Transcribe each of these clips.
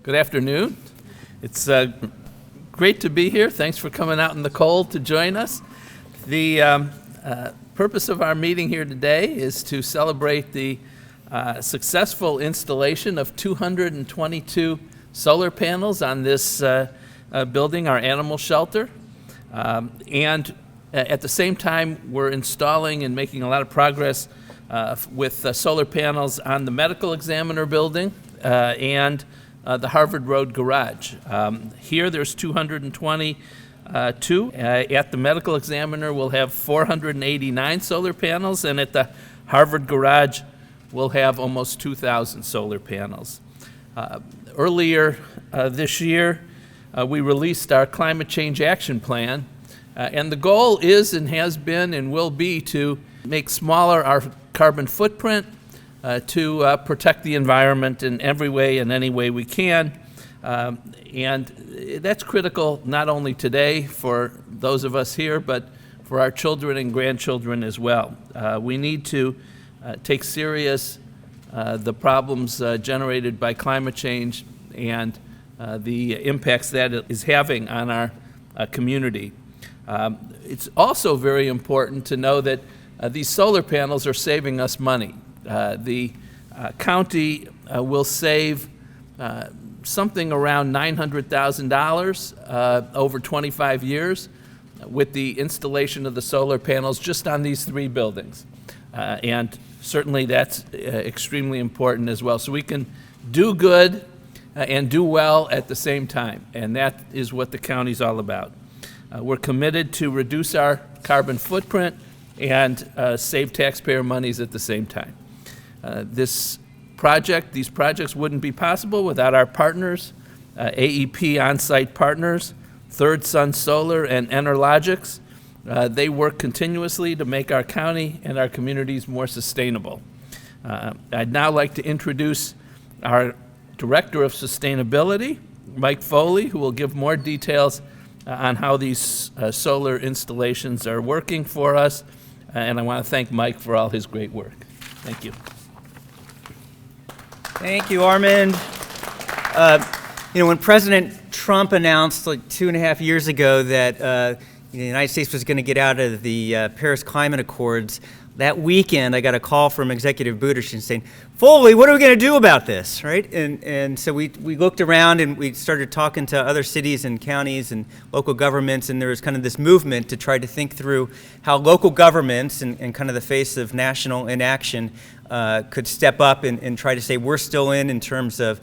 Good afternoon. It's great to be here. Thanks for coming out in the cold to join us. The purpose of our meeting here today is to celebrate the successful installation of 222 solar panels on this building, our animal shelter. And at the same time, we're installing and making a lot of progress with solar panels on the medical examiner building and the Harvard Road garage. Here there's 222. At the medical examiner we'll have 489 solar panels, and at the Harvard garage we'll have almost 2,000 solar panels. Earlier this year we released our climate change action plan, and the goal is and has been and will be to make smaller our carbon footprint, to protect the environment in every way and any way we can. And that's critical not only today for those of us here, but for our children and grandchildren as well. We need to take serious the problems generated by climate change and the impacts that it is having on our community. It's also very important to know that these solar panels are saving us money. The county will save something around $900,000 over 25 years with the installation of the solar panels just on these three buildings. And certainly that's extremely important as well. So we can do good and do well at the same time, and that is what the county's all about. We're committed to reduce our carbon footprint and save taxpayer monies at the same time. These projects wouldn't be possible without our partners, AEP Onsite Partners, Third Sun Solar, and Enerlogics. They work continuously to make our county and our communities more sustainable. I'd now like to introduce our Director of Sustainability, Mike Foley, who will give more details on how these solar installations are working for us. And I want to thank Mike for all his great work. Thank you. Thank you, Armand. When President Trump announced like 2.5 years ago that the United States was going to get out of the Paris Climate Accords, that weekend I got a call from Executive Buttigieg saying, "Foley, what are we going to do about this?" Right? And so we looked around and we started talking to other cities and counties and local governments, and there was kind of this movement to try to think through how local governments and kind of the face of national inaction could step up and try to say we're still in terms of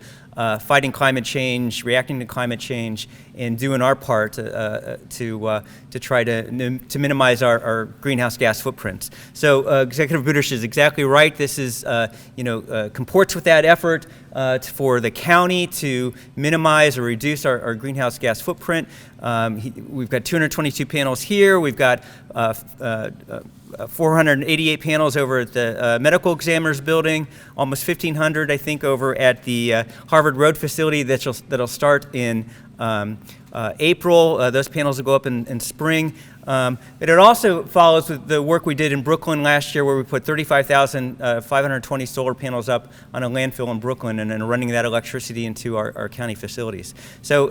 fighting climate change, reacting to climate change, and doing our part to try to minimize our greenhouse gas footprints. So Executive Buttigieg is exactly right. This is comports with that effort for the county to minimize or reduce our greenhouse gas footprint. We've got 222 panels here. We've got 488 panels over at the medical examiner's building, almost 1,500, I think, over at the Harvard Road facility that'll start in April. Those panels will go up in spring. But it also follows with the work we did in Brooklyn last year, where we put 35,520 solar panels up on a landfill in Brooklyn and then running that electricity into our county facilities. So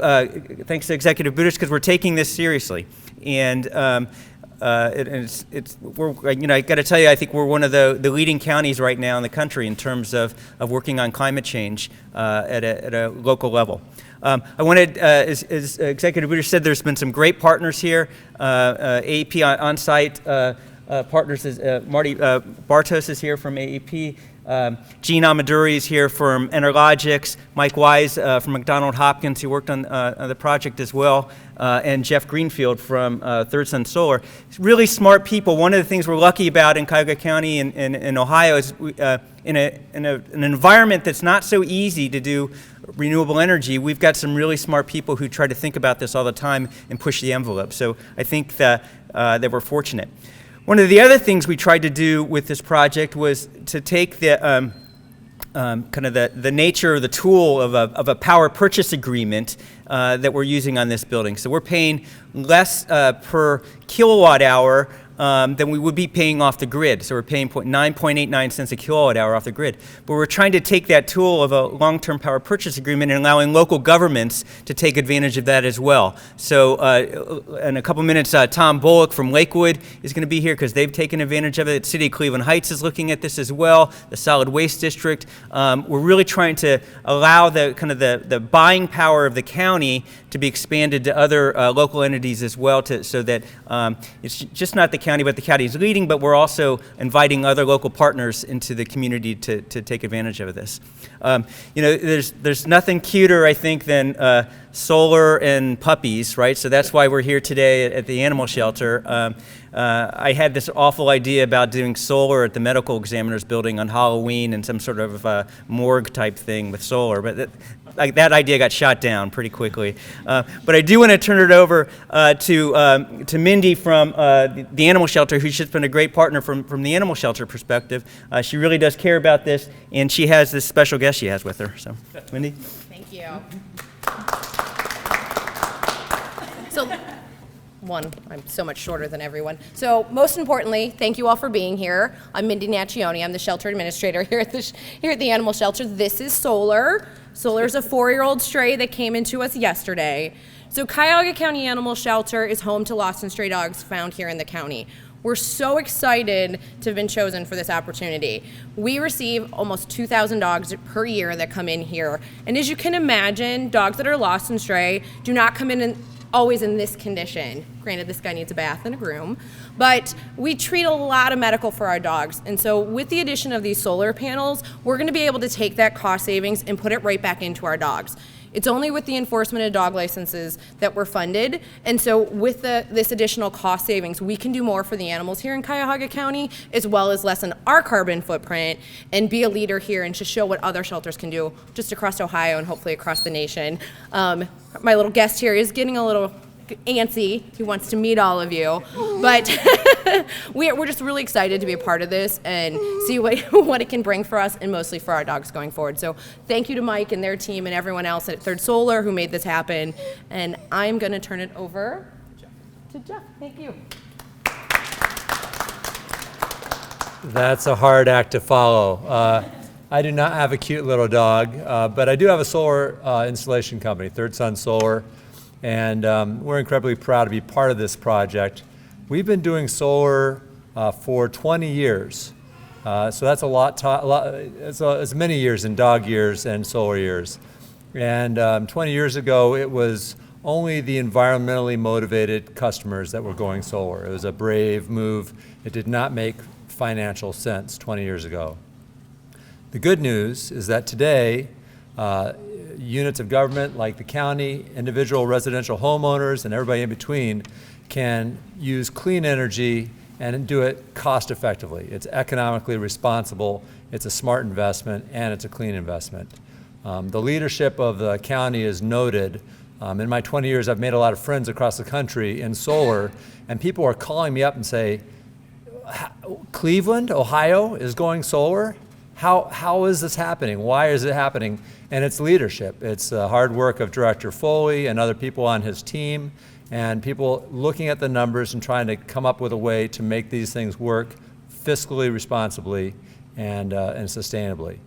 thanks to Executive Buttigieg, because we're taking this seriously. And I got to tell you, I think we're one of the leading counties right now in the country in terms of working on climate change at a local level. I wanted, as Executive Buttigieg said, there's been some great partners here. AEP Onsite Partners, Marty Bartos is here from AEP. Gene Amaduri is here from Enerlogics. Mike Wise from McDonald Hopkins, who worked on the project as well. And Jeff Greenfield from Third Sun Solar. Really smart people. One of the things we're lucky about in Cuyahoga County in Ohio is in an environment that's not so easy to do renewable energy, we've got some really smart people who try to think about this all the time and push the envelope. So I think that we're fortunate. One of the other things we tried to do with this project was to take the kind of the nature of the tool of a power purchase agreement that we're using on this building. So we're paying less per kilowatt hour than we would be paying off the grid. So we're paying 9.89 cents a kilowatt hour off the grid. But we're trying to take that tool of a long-term power purchase agreement and allowing local governments to take advantage of that as well. So in a couple minutes, Tom Bullock from Lakewood is going to be here because they've taken advantage of it. The City of Cleveland Heights is looking at this as well, the Solid Waste District. We're really trying to allow the buying power of the county to be expanded to other local entities as well, so that it's just not the county, but the county is leading, but we're also inviting other local partners into the community to take advantage of this. There's nothing cuter, I think, than solar and puppies, right? So that's why we're here today at the animal shelter. I had this awful idea about doing solar at the medical examiner's building on Halloween and some sort of morgue type thing with solar, but that idea got shot down pretty quickly. But I do want to turn it over to Mindy from the animal shelter, who's just been a great partner from the animal shelter perspective. She really does care about this, and she has this special guest she has with her. So, Mindy? Thank you. So, I'm so much shorter than everyone. So most importantly, thank you all for being here. I'm Mindy Natgeo. I'm the shelter administrator here at the animal shelter. This is Solar. Solar's a 4-year-old stray that came into us yesterday. So Cuyahoga County Animal Shelter is home to lost and stray dogs found here in the county. We're so excited to have been chosen for this opportunity. We receive almost 2,000 dogs per year that come in here. And as you can imagine, dogs that are lost and stray do not come in always in this condition. Granted, this guy needs a bath and a groom, but we treat a lot of medical for our dogs. And so with the addition of these solar panels, we're gonna be able to take that cost savings and put it right back into our dogs. It's only with the enforcement of dog licenses that we're funded. And so with this additional cost savings, we can do more for the animals here in Cuyahoga County, as well as lessen our carbon footprint and be a leader here and to show what other shelters can do just across Ohio and hopefully across the nation. My little guest here is getting a little antsy. He wants to meet all of you, but we're just really excited to be a part of this and see what it can bring for us and mostly for our dogs going forward. So thank you to Mike and their team and everyone else at Third Solar who made this happen. And I'm going to turn it over to Jeff. Thank you. That's a hard act to follow. I do not have a cute little dog, but I do have a solar installation company, Third Sun Solar. And we're incredibly proud to be part of this project. We've been doing solar for 20 years. So that's a lot, it's many years in dog years and solar years. And 20 years ago, it was only the environmentally motivated customers that were going solar. It was a brave move. It did not make financial sense 20 years ago. The good news is that today, units of government like the county, individual residential homeowners, and everybody in between can use clean energy and do it cost effectively. It's economically responsible, it's a smart investment, and it's a clean investment. The leadership of the county is noted. In my 20 years, I've made a lot of friends across the country in solar, and people are calling me up and say, Cleveland, Ohio is going solar? How is this happening? Why is it happening? And it's leadership. It's the hard work of Director Foley and other people on his team, and people looking at the numbers and trying to come up with a way to make these things work fiscally responsibly and sustainably.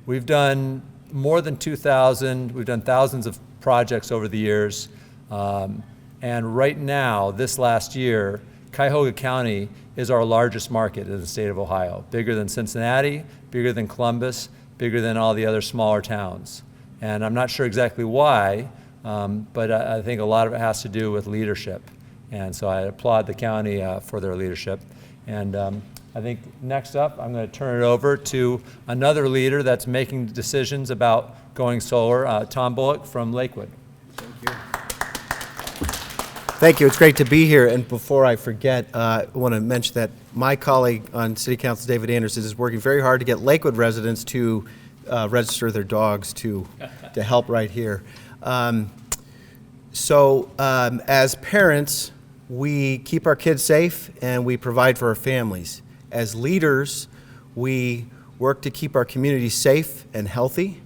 We've done more than 2,000. We've done thousands of projects over the years. And right now, this last year, Cuyahoga County is our largest market in the state of Ohio, bigger than Cincinnati, bigger than Columbus, bigger than all the other smaller towns. And I'm not sure exactly why, but I think a lot of it has to do with leadership. And so I applaud the county for their leadership. And I think next up, I'm going to turn it over to another leader that's making decisions about going solar, Tom Bullock from Lakewood. Thank you. Thank you. It's great to be here. And before I forget, I want to mention that my colleague on City Council, David Anderson, is working very hard to get Lakewood residents to register their dogs to help right here. As parents, we keep our kids safe and we provide for our families. As leaders, we work to keep our communities safe and healthy,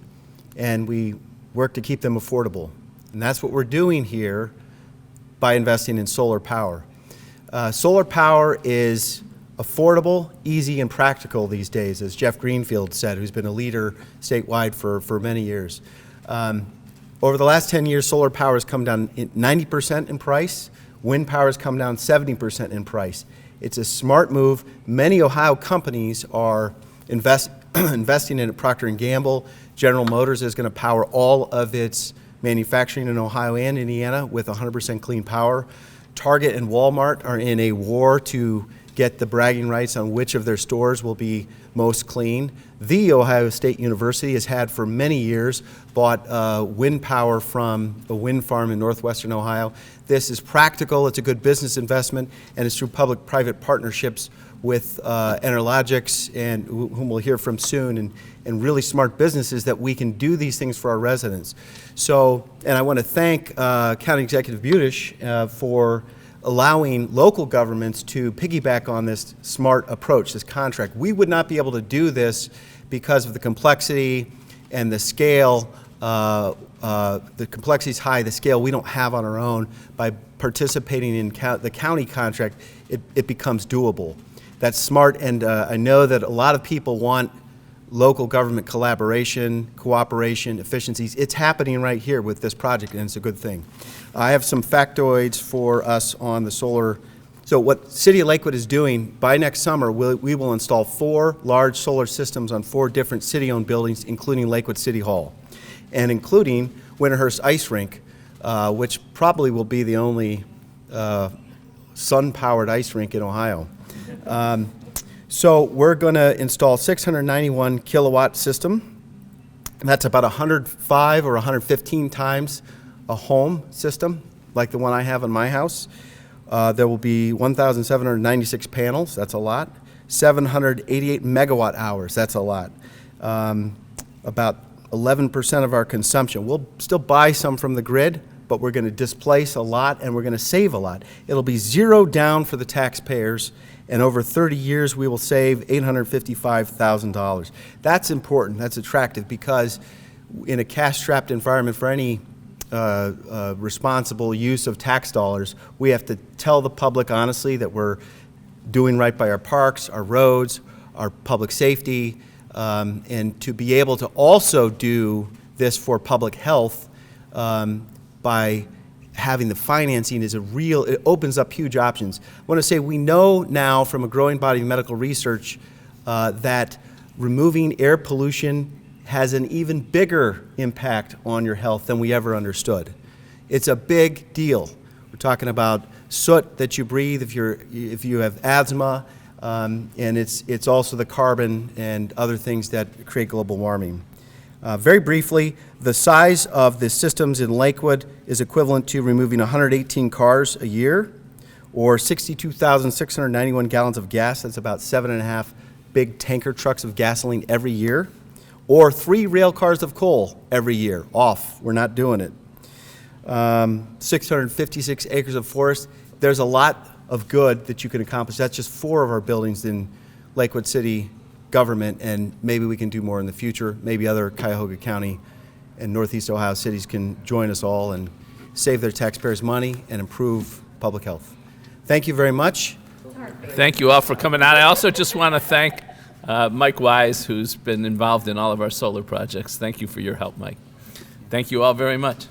and we work to keep them affordable. And that's what we're doing here by investing in solar power. Solar power is affordable, easy, and practical these days, as Jeff Greenfield said, who's been a leader statewide for many years. Over the last 10 years, solar power has come down 90% in price. Wind power has come down 70% in price. It's a smart move. Many Ohio companies are investing in it. Procter & Gamble, General Motors is going to power all of its manufacturing in Ohio and Indiana with 100% clean power. Target and Walmart are in a war to get the bragging rights on which of their stores will be most clean. The Ohio State University has had for many years bought wind power from a wind farm in northwestern Ohio. This is practical, it's a good business investment, and it's through public-private partnerships with Enerlogics, and whom we'll hear from soon, and really smart businesses that we can do these things for our residents. So, and I want to thank County Executive Budish for allowing local governments to piggyback on this smart approach, this contract. We would not be able to do this because of the complexity and the scale. The complexity is high, the scale we don't have on our own. By participating in the county contract, it becomes doable. That's smart, and I know that a lot of people want local government collaboration, cooperation, efficiencies. It's happening right here with this project, and it's a good thing. I have some factoids for us on the solar. So what City of Lakewood is doing, by next summer, we will install 4 large solar systems on 4 different city-owned buildings, including Lakewood City Hall, and including Winterhurst Ice Rink, which probably will be the only sun-powered ice rink in Ohio. So we're going to install 691 kilowatt system. That's about 105 or 115 times a home system like the one I have in my house. There will be 1,796 panels. That's a lot. 788 megawatt hours. That's a lot. About 11% of our consumption. We'll still buy some from the grid, but we're going to displace a lot and we're going to save a lot. It'll be zero down for the taxpayers, and over 30 years we will save $855,000. That's important, that's attractive, because in a cash-strapped environment for any responsible use of tax dollars, we have to tell the public honestly that we're doing right by our parks, our roads, our public safety, and to be able to also do this for public health by having the financing is it opens up huge options. I want to say we know now from a growing body of medical research that removing air pollution has an even bigger impact on your health than we ever understood. It's a big deal. We're talking about soot that you breathe if you have asthma, and it's also the carbon and other things that create global warming. Very briefly, the size of the systems in Lakewood is equivalent to removing 118 cars a year, or 62,691 gallons of gas. That's about 7.5 big tanker trucks of gasoline every year, or 3 rail cars of coal every year. Off, we're not doing it. 656 acres of forest. There's a lot of good that you can accomplish. That's just 4 of our buildings in Lakewood City government, and maybe we can do more in the future. Maybe other Cuyahoga County and Northeast Ohio cities can join us all and save their taxpayers money and improve public health. Thank you very much. Thank you all for coming out. I also just want to thank Mike Wise, who's been involved in all of our solar projects. Thank you for your help, Mike. Thank you all very much.